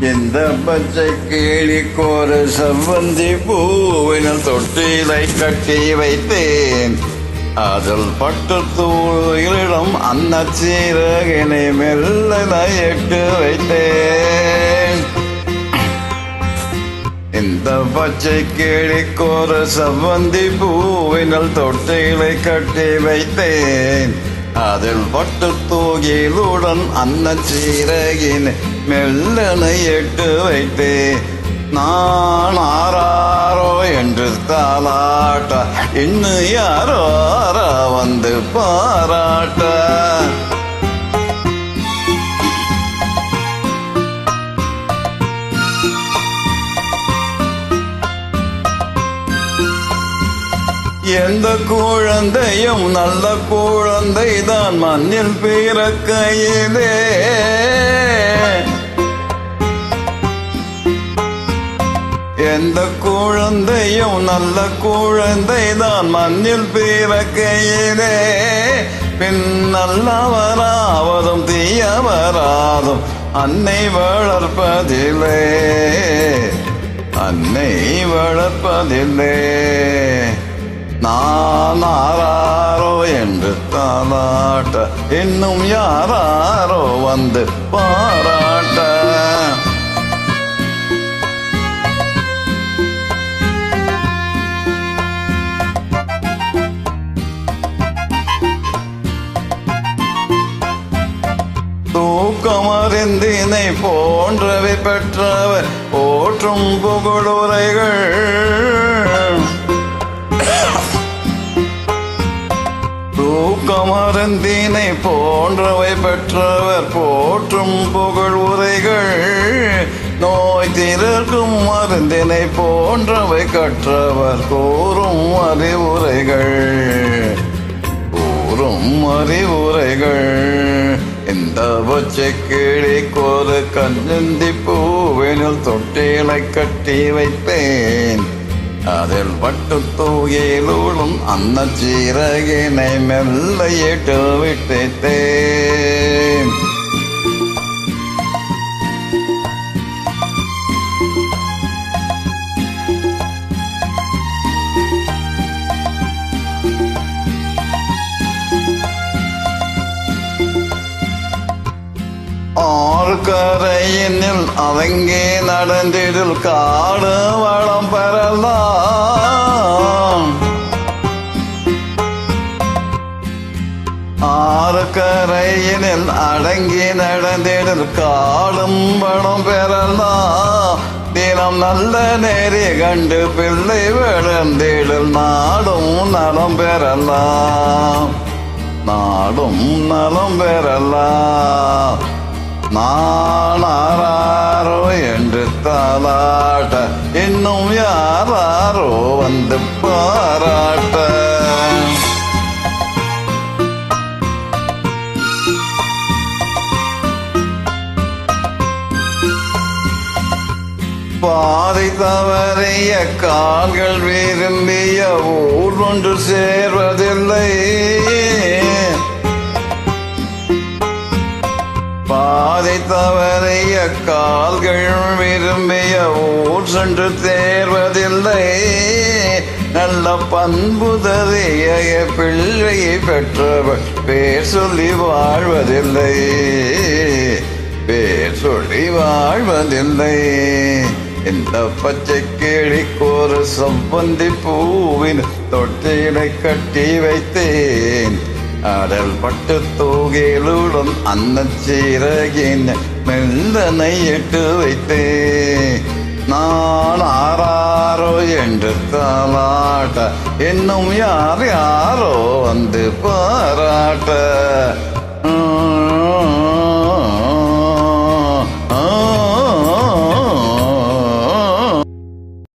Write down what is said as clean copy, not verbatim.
இந்த பச்சை கிளிக்கோரு செவ்வந்தி பூவினில் தொட்டிலை கட்டி வைத்தேன். அதில் பட்டு தூளிடம் அன்னச்சீரகினை மெல்ல எட்டு வைத்தேன். இந்த பச்சை கிளிக்கோரு செவ்வந்தி பூவினில் தொட்டிலை கட்டி வைத்தேன். அதில் பட்டு தூகிலுடன் அன்னச்சீரகினை மெல்லனை எட்டு வைத்தேன். நான் ஆராரோ என்று தாலாட்ட இன்னும் யாரோ வந்து பாராட்ட. எந்த குழந்தையும் நல்ல குழந்தைதான் மண்ணில் பிறக்கையிலே. எந்த குழந்தையும் நல்ல குழந்தைதான் மண்ணில் பிறக்கையிலே. பின் நல்லவராவதும் தீயவராதும் அன்னை வளர்ப்பதில்லை, அன்னை வளர்ப்பதில்லை. நான் ஆராரோ என்று தாலாட்ட இன்னும் யாராரோ வந்து பாராட்ட. தூக்கமறிந்தினை போன்றவை பெற்றவர் போற்றும் புகழுரைகள். தூக்கமருந்தினை போன்றவை பெற்றவர் போற்றும் புகழ் உரைகள். நோய் தீர்க்கும் மருந்தினை போன்றவை கற்றவர் கூறும் அறிவுரைகள், கூறும் அறிவுரைகள். இந்த பச்சை கிளிக்கோரு கஞ்சந்தி பூவினில் தொட்டிலை கட்டி வைப்பேன். அதில் பட்டு தூகிலுடன் அன்னச்சீரகினை மெல்ல எட்டு விட்டேன். ஆறு கரையினில் அவங்கே நடந்திடில் காடு வளம் பெறலாம். ஆறு கரையினில் அடங்கி நடந்திடில் காடும் வளம் பெறலாம். தினம் நல்ல நேரி கண்டு பிள்ளை வளர்ந்திடில் நாடும் நலம் பெறலாம், நாடும் நலம் பெறலாம். நான் ஆராரோ என்று தாலாட்ட இன்னும் யாராரோ வந்து பாராட்ட. பாதை தவறிய கால்கள் விரும்பிய ஊர் ஒன்று சேர்வதில்லை. பாதை தவறிய கால்கள் விரும்பிய ஊர் சென்று தேர்வதில்லை. நல்ல பண்புதறிய பிள்ளையை பெற்றவர் பேர் சொல்லி வாழ்வதில்லை, பேர் சொல்லி வாழ்வதில்லை. இந்த பச்சை கிளிக்கோரு செவ்வந்தி பூவின் தொட்டிலை கட்டி வைத்தேன். அடல் பட்டு தூகிலுடன் அன்னச்சீரகின் மெல்லனை எட்டு வைத்தேன். நான் ஆராரோ என்று தாலாட்ட இன்னும் யார் யாரோ வந்து பாராட்ட.